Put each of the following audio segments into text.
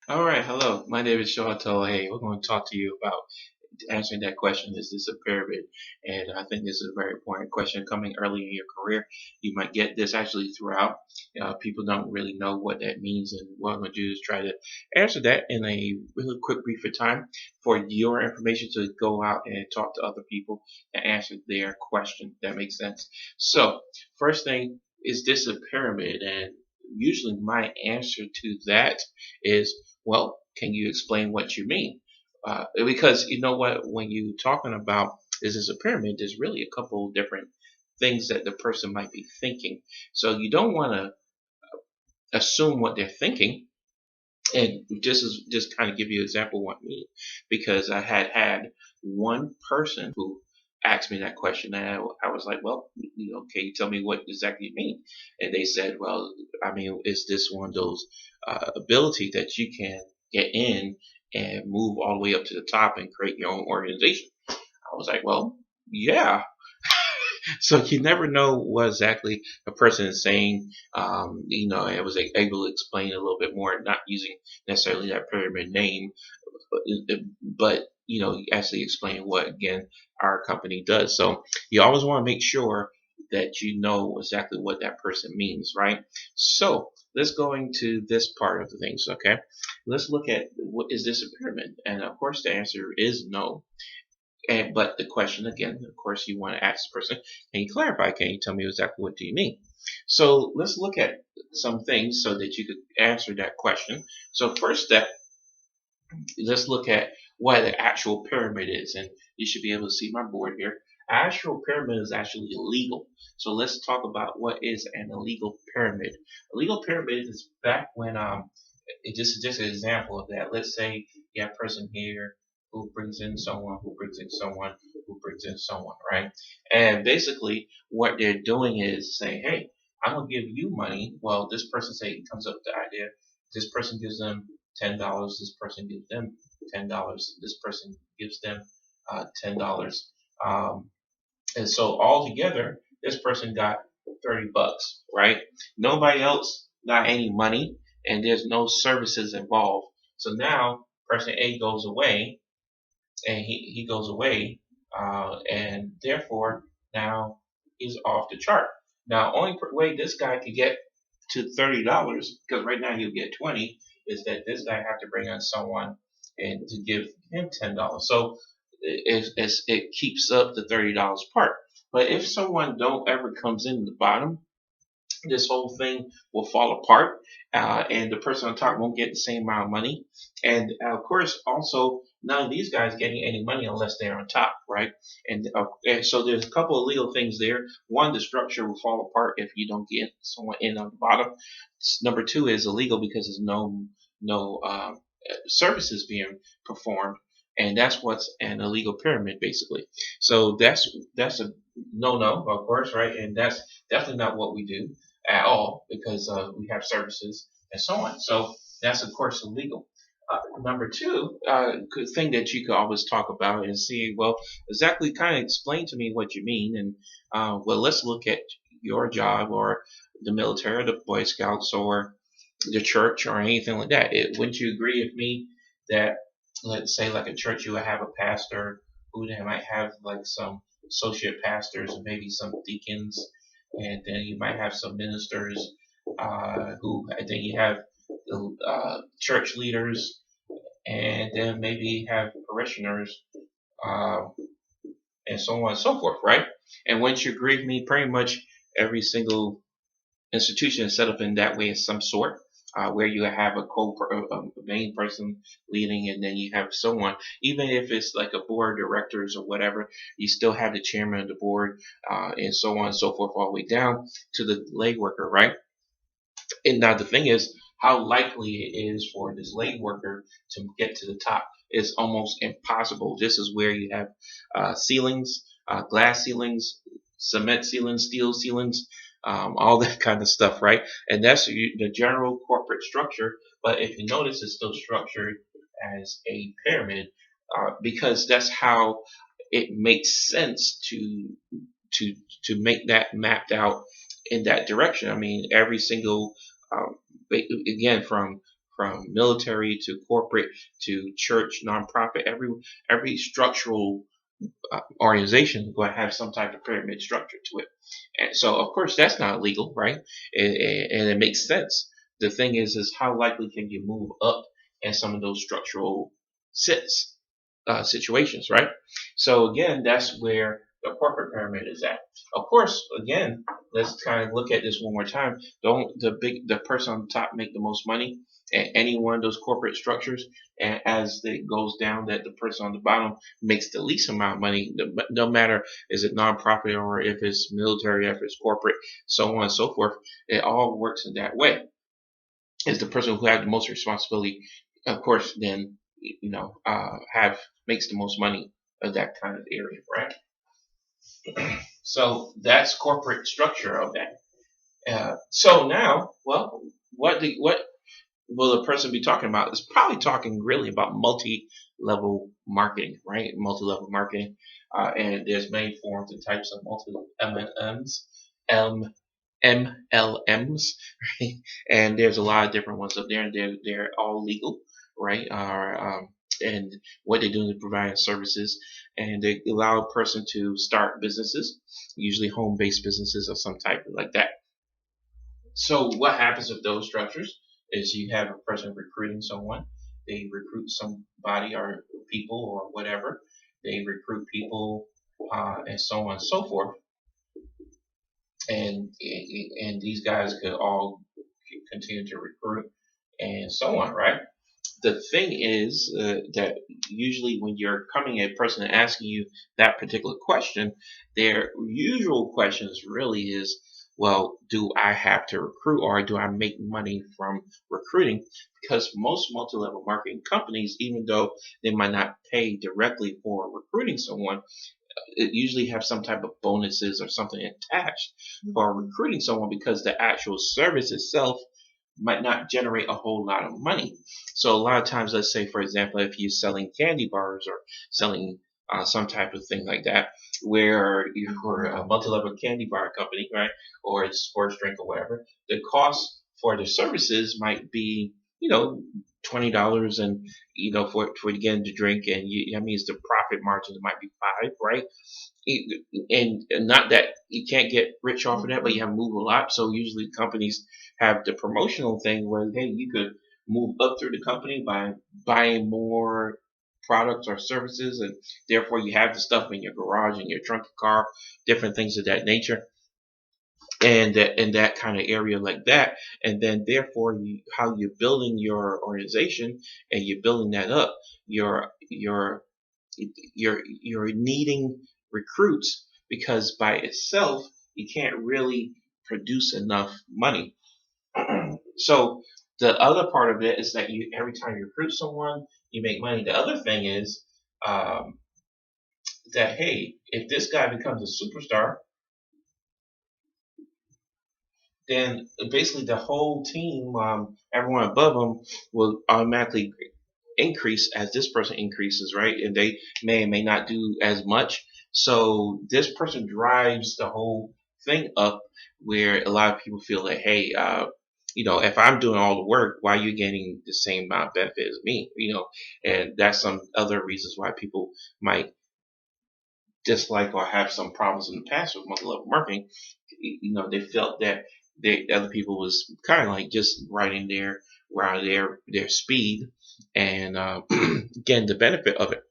All right, hello. My name is Shawto. Hey, we're going to talk to you about answering that question. Is this a pyramid? And I think this is a very important question coming early in your career. You might get this actually throughout. People don't really know what that means, and what I'm going to do is try to answer that in a really quick, brief of time for your information to go out and talk to other people and answer their question. That makes sense. So, first thing, is this a pyramid? And usually my answer to that is, well, can you explain what you mean? Because you know what, when you talking about is this a pyramid, there's really a couple different things that the person might be thinking. So you don't want to assume what they're thinking. And just kind of give you an example of what I mean, because I had one person who asked me that question, and I was like, well, can you tell me what exactly you mean? And they said, well, I mean, is this one of those ability that you can get in and move all the way up to the top and create your own organization? I was like, well, yeah. So you never know what exactly a person is saying. I was able to explain a little bit more, not using necessarily that pyramid name, but actually explain what again our company does. So you always want to make sure that you know exactly what that person means, right? So let's go into this part of the things. Okay, let's look at what is this a pyramid, and of course the answer is no. But the question again, of course, you want to ask the person, can you clarify? Can you tell me exactly what do you mean? So let's look at some things so that you could answer that question. So first step, let's look at what the actual pyramid is. And you should be able to see my board here. Actual pyramid is actually illegal. So let's talk about what is an illegal pyramid. A legal pyramid is back when just an example of that. Let's say you have a person here who brings in someone, who brings in someone, who brings in someone, right? And basically what they're doing is saying, hey, I'm gonna give you money. Well, this person say comes up with the idea. This person gives them $10. This person gives them $10. This person gives them $10. Um, and so all together, this person got $30, right? Nobody else got any money, and there's no services involved. So now person A goes away, and he goes away, and therefore now he's off the chart. Now, only way this guy could get to $30, because right now he'll get 20, is that this guy have to bring on someone and to give him $10. So it keeps up the $30 part. But if someone don't ever comes in the bottom, this whole thing will fall apart, and the person on top won't get the same amount of money. And of course, also none of these guys getting any money unless they're on top, right? And so there's a couple of legal things there. One, the structure will fall apart if you don't get someone in on the bottom. Number two is illegal because there's no services being performed, and that's what's an illegal pyramid basically. So that's a no, of course, right? And that's definitely not what we do at all because we have services and so on. So that's of course illegal. Number two, good thing that you could always talk about and see, well, exactly kind of explain to me what you mean. And well, let's look at your job or the military, or the Boy Scouts, or the church, or anything like that. Wouldn't you agree with me that, let's say, like a church, you would have a pastor who they might have like some associate pastors and maybe some deacons, and then you might have some ministers and then you have the church leaders, and then maybe have parishioners, uh, and so on and so forth, right? And once you agree with me, pretty much every single institution is set up in that way of some sort, where you have a main person leading, and then you have someone, even if it's like a board of directors or whatever, you still have the chairman of the board, and so on and so forth, all the way down to the lay worker, right? And now the thing is, how likely it is for this lay worker to get to the top is almost impossible. This is where you have ceilings, glass ceilings, cement ceilings, steel ceilings, all that kind of stuff, right? And that's the general corporate structure. But if you notice, it's still structured as a pyramid, because that's how it makes sense to to make that mapped out in that direction. I mean, every single um, again, from military to corporate to church, nonprofit. Every structural organization is going to have some type of pyramid structure to it. And so, of course, that's not illegal, right? And it makes sense. The thing is how likely can you move up in some of those structural sits situations, right? So again, that's where the corporate pyramid is at. Of course, again, let's kind of look at this one more time. Don't the person on the top make the most money at any one of those corporate structures, and as it goes down, that the person on the bottom makes the least amount of money. No matter is it nonprofit or if it's military, if it's corporate, so on and so forth. It all works in that way. Is the person who has the most responsibility, of course, then have makes the most money of that kind of area, right? So that's corporate structure of that. So now, well, what will the person be talking about? It's probably talking really about multi-level marketing, right? Multi-level marketing, and there's many forms and types of multi-MLMs, MLMs, right? And there's a lot of different ones up there, and they're all legal, right? And what they do is provide services, and they allow a person to start businesses, usually home-based businesses of some type like that. So what happens with those structures is you have a person recruiting someone. They recruit somebody or people or whatever. They recruit people and so on and so forth. And these guys could all continue to recruit and so on, right? The thing is that usually when you're coming at a person and asking you that particular question, their usual questions really is, well, do I have to recruit or do I make money from recruiting? Because most multi-level marketing companies, even though they might not pay directly for recruiting someone, it usually have some type of bonuses or something attached for recruiting someone because the actual service itself might not generate a whole lot of money. So a lot of times, let's say, for example, if you're selling candy bars or selling some type of thing like that, where you're a multi-level candy bar company, right, or a sports drink or whatever, the cost for the services might be, $20, and for you getting to drink, and that means the profit margins might be 5, right? And not that you can't get rich off of that, but you have to move a lot. So usually companies have the promotional thing where, hey, you could move up through the company by buying more products or services, and therefore you have the stuff in your garage, in your trunk of car, different things of that nature, and that in that kind of area like that. And then therefore how you're building your organization and you're building that up, you're needing recruits, because by itself you can't really produce enough money. So the other part of it is that you every time you recruit someone, you make money. The other thing is um, that, hey, if this guy becomes a superstar, then basically the whole team, everyone above them, will automatically increase as this person increases, right? And they may or may not do as much. So this person drives the whole thing up, where a lot of people feel that, hey, if I'm doing all the work, why are you getting the same amount of benefit as me? And that's some other reasons why people might dislike or have some problems in the past with multi-level marketing. They felt that other people was kind of like just riding their speed, and getting the benefit of it.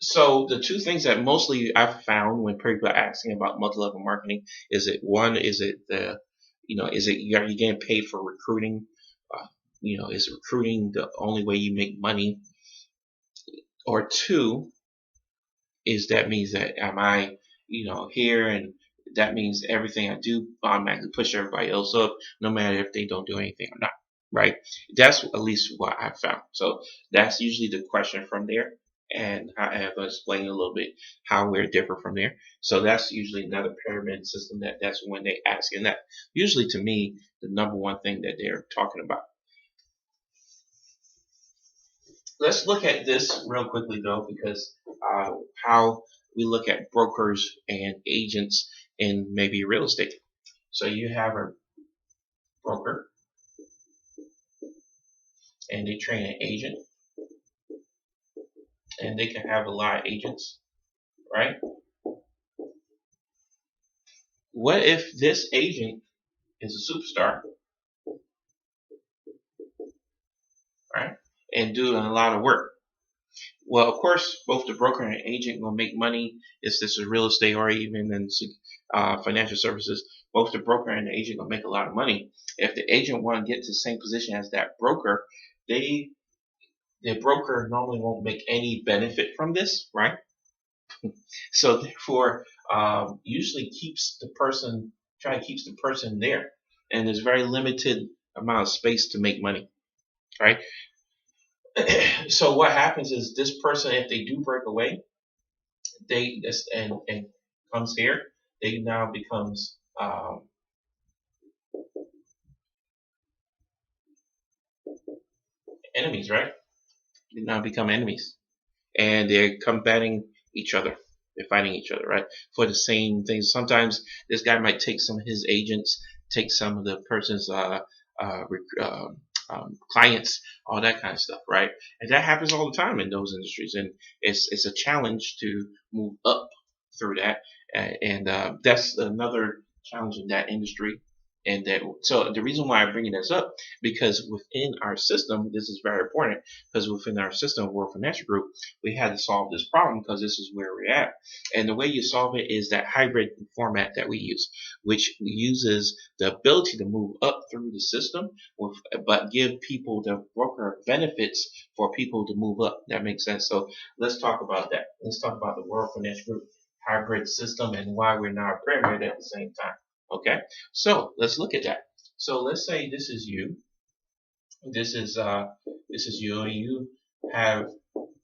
So the two things that mostly I've found when people are asking about multi-level marketing is it one, is it are you getting paid for recruiting? Is recruiting the only way you make money? Or two, is that means that am I, here, and that means everything I do automatically push everybody else up, no matter if they don't do anything or not, right? That's at least what I found. So that's usually the question from there, and I have explained a little bit how we're different from there. So that's usually another pyramid system that's when they ask, and that usually to me the number one thing that they're talking about. Let's look at this real quickly though, because how we look at brokers and agents in maybe real estate. So you have a broker, and they train an agent, and they can have a lot of agents, right? What if this agent is a superstar, right? And doing a lot of work. Well, of course, both the broker and agent will make money if this is real estate or even in financial services. Both the broker and the agent will make a lot of money. If the agent want to get to the same position as that broker, the broker normally won't make any benefit from this, right? So therefore, usually keeps the person there, and there's very limited amount of space to make money, right? So what happens is this person, if they do break away, and comes here, they now becomes enemies, right? They now become enemies, and they're combating each other. They're fighting each other, right? For the same things. Sometimes this guy might take some of his agents, take some of the person's uh, clients, all that kind of stuff, right? And that happens all the time in those industries, and it's a challenge to move up through that, and that's another challenge in that industry. And that, so the reason why I'm bringing this up, because within our system, this is very important, because within our system, World Financial Group, we had to solve this problem because this is where we're at. And the way you solve it is that hybrid format that we use, which uses the ability to move up through the system, with, but give people the broker benefits for people to move up. That makes sense. So let's talk about that. Let's talk about the World Financial Group hybrid system and why we're not a pyramid at the same time. Okay, so let's look at that. So let's say this is you. This is you, and you have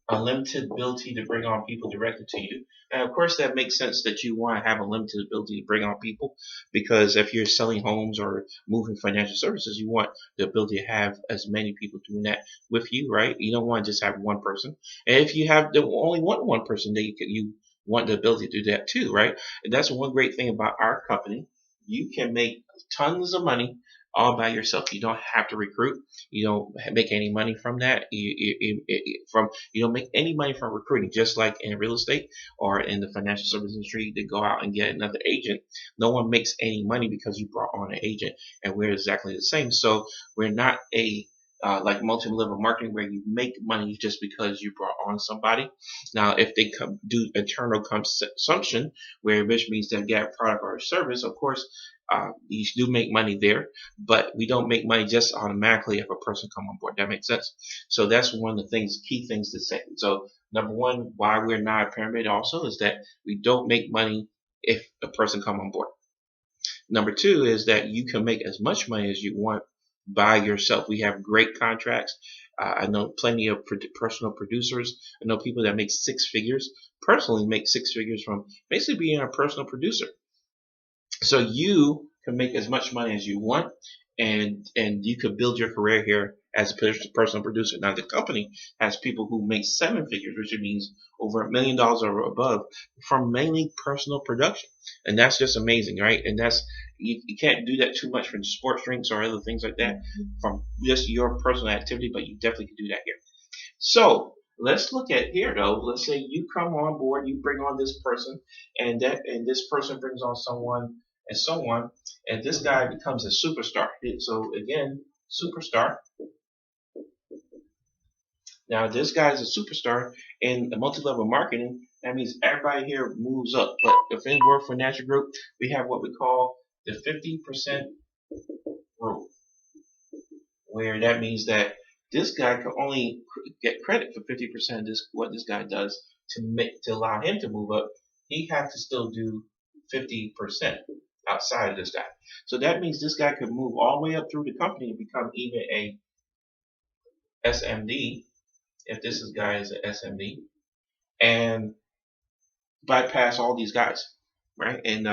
unlimited ability to bring on people directly to you. And of course, that makes sense that you want to have a limited ability to bring on people, because if you're selling homes or moving financial services, you want the ability to have as many people doing that with you, right? You don't want to just have one person. And if you have the only one person, then you want the ability to do that too, right? And that's one great thing about our company. You can make tons of money all by yourself. You don't have to recruit. You don't make any money from that. You don't make any money from recruiting. Just like in real estate or in the financial service industry, to go out and get another agent. No one makes any money because you brought on an agent, and we're exactly the same. So we're not a like multi-level marketing where you make money just because you brought on somebody. Now, if they do internal consumption, which means they get a product or a service, of course, you do make money there, but we don't make money just automatically if a person come on board. That makes sense. So that's one of the key things to say. So number one, why we're not a pyramid also is that we don't make money if a person come on board. Number two is that you can make as much money as you want by yourself. We have great contracts. I know plenty of personal producers. I know people that make six figures, personally make six figures from basically being a personal producer. So you can make as much money as you want, and you could build your career here as a personal producer. Now the company has people who make seven figures, which means over $1 million or above, from mainly personal production, and that's just amazing, right? And that's you can't do that too much from sports drinks or other things like that from just your personal activity, but you definitely can do that here. So let's look at here though. Let's say you come on board, you bring on this person, and this person brings on someone and so on, and this guy becomes a superstar. So again, superstar. Now this guy is a superstar in multi-level marketing. That means everybody here moves up. But if in World Financial Group, we have what we call the 50% rule, where that means that this guy can only get credit for 50% of what this guy does to allow him to move up. He has to still do 50% outside of this guy. So that means this guy could move all the way up through the company and become even a SMD, if this guy is an SMD, and bypass all these guys, right? And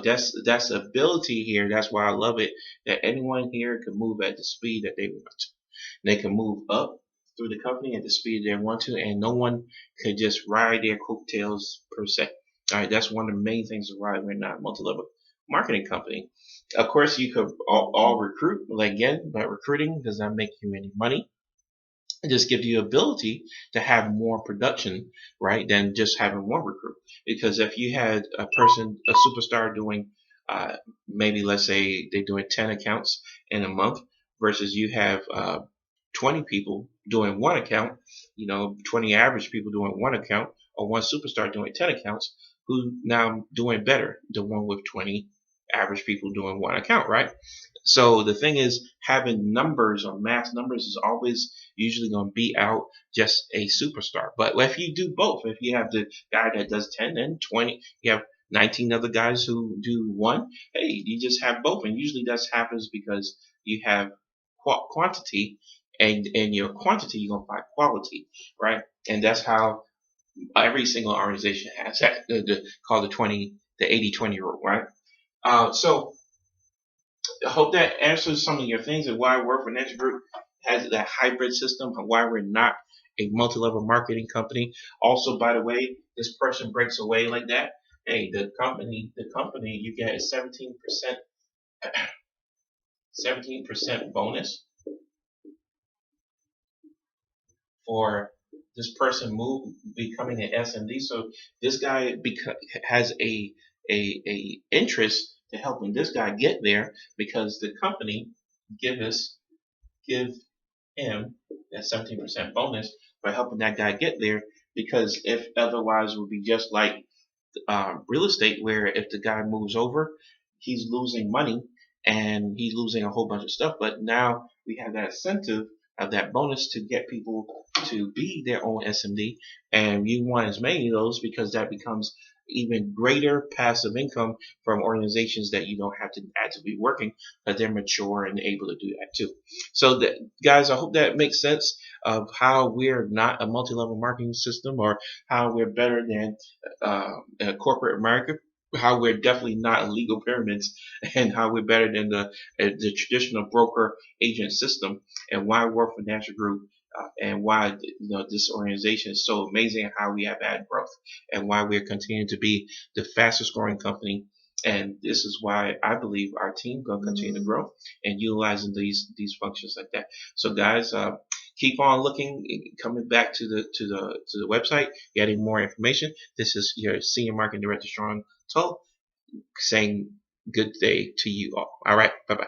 that's ability here. That's why I love it, that anyone here can move at the speed that they want to. They can move up through the company at the speed they want to, and no one could just ride their coattails per se. All right, that's one of the main things why we're not a multi-level marketing company. Of course, you could all recruit, like again, but recruiting does not make you any money. It just gives you ability to have more production, right, than just having one recruit. Because if you had a person, a superstar doing, uh, maybe let's say they're doing 10 accounts in a month versus you have 20 people doing one account, 20 average people doing one account, or one superstar doing 10 accounts, who now doing better? The one with 20 average people doing one account, right? So the thing is, having numbers or mass numbers is always usually going to beat out just a superstar. But if you do both, if you have the guy that does 10 and 20, you have 19 other guys who do one, hey, you just have both. And usually that happens because you have quantity, and in your quantity, you're going to find quality, right? And that's how every single organization has that, called the 80-20 rule, right? So I hope that answers some of your things and why Worth Financial Group has that hybrid system and why we're not a multi-level marketing company. Also, by the way, this person breaks away like that. Hey, the company you get a 17% bonus for this person becoming an SMD. So this guy has a interest to helping this guy get there because the company give us give him that 17% bonus by helping that guy get there. Because if otherwise it would be just like real estate, where if the guy moves over, he's losing money and he's losing a whole bunch of stuff. But now we have that incentive of that bonus to get people to be their own SMD, and you want as many of those because that becomes even greater passive income from organizations that you don't have to actively working, but they're mature and able to do that too. So that, guys, I hope that makes sense of how we're not a multi-level marketing system, or how we're better than corporate America, how we're definitely not illegal pyramids, and how we're better than the traditional broker agent system, and why Worth Financial Group, and why this organization is so amazing, and how we have had growth, and why we're continuing to be the fastest growing company. And this is why I believe our team going to continue to grow and utilizing these functions like that. So guys, keep on looking, coming back to the website, getting more information. This is your Senior Marketing Director, Sean Tull, saying good day to you all. All right, bye bye.